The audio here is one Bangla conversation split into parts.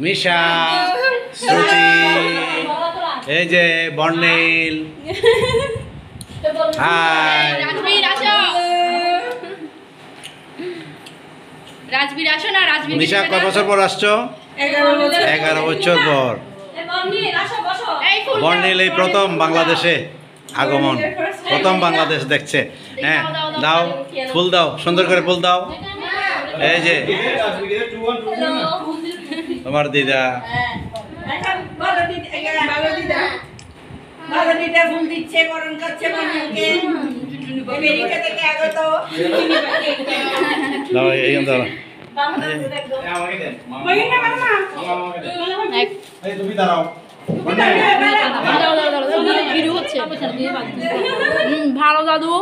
মিশা, শ্রুতি, এই যে বর্ণিল, হাই রাজবীর আসো না। রাজবীর মিশা কয় বছর পর আসছো? 11 বছর পর। বর্ণিল এই প্রথম বাংলাদেশে আগমন, প্রথম বাংলাদেশ দেখছে। হ্যাঁ দাও, ফুল দাও, সুন্দর করে ফুল দাও। এই যে তোমার দিদা, ফুল দিচ্ছে, বরণ করছে বর্ণিলকে। আমেরিকা থেকে আগত। দাও এই দাও। তুমি দাঁড়াও। ভালো দাদু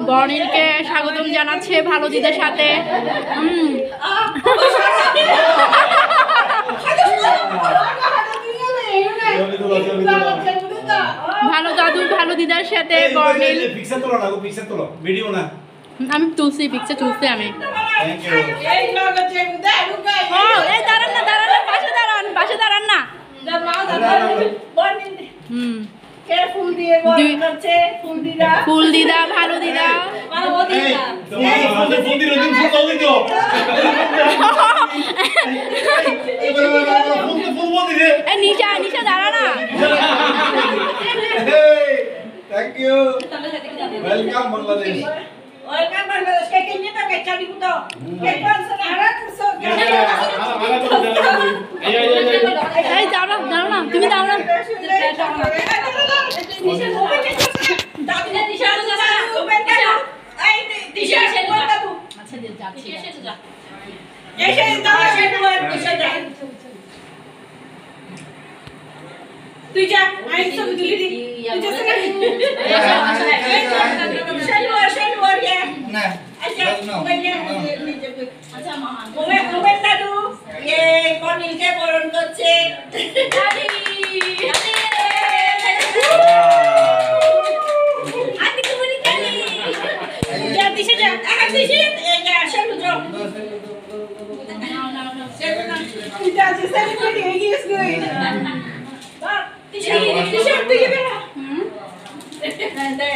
বর্ণিলকে স্বাগতম জানাচ্ছে ভালো দিদার সাথে। ভালো দাদু ভালো দিদার সাথে বর্ণিল। আমি তুলছি, পিকচার তুলছি আমি। দাঁড়ান না, দাঁড়ান না, পাশে দাঁড়ান, পাশে দাঁড়ান না। ফুল দিদা, ভালো দিদা। নিশা, নিশা দাঁড়া না। Thank you, welcome Bangladesh. Welcome Bangladesh. কে কিনে তো কেচা দিব তো। কে পাঁচশ টাকা তো। এই দাঁড়া, দাঁড়া না, তুমি দাঁড়া। তুই যা, আই সব দিলি দি। তুই যা না। আচ্ছা মামা। মোবাইল দাদু এই বর্ণিলকে বরণ করছে। আদি তুমি কানি। যা দিশে যা। দিশে এই যা চল যাও। তুই যা যে সেলিব্রেট হয়ে গিয়েছিস কই। দিশে তুই বেরা। দে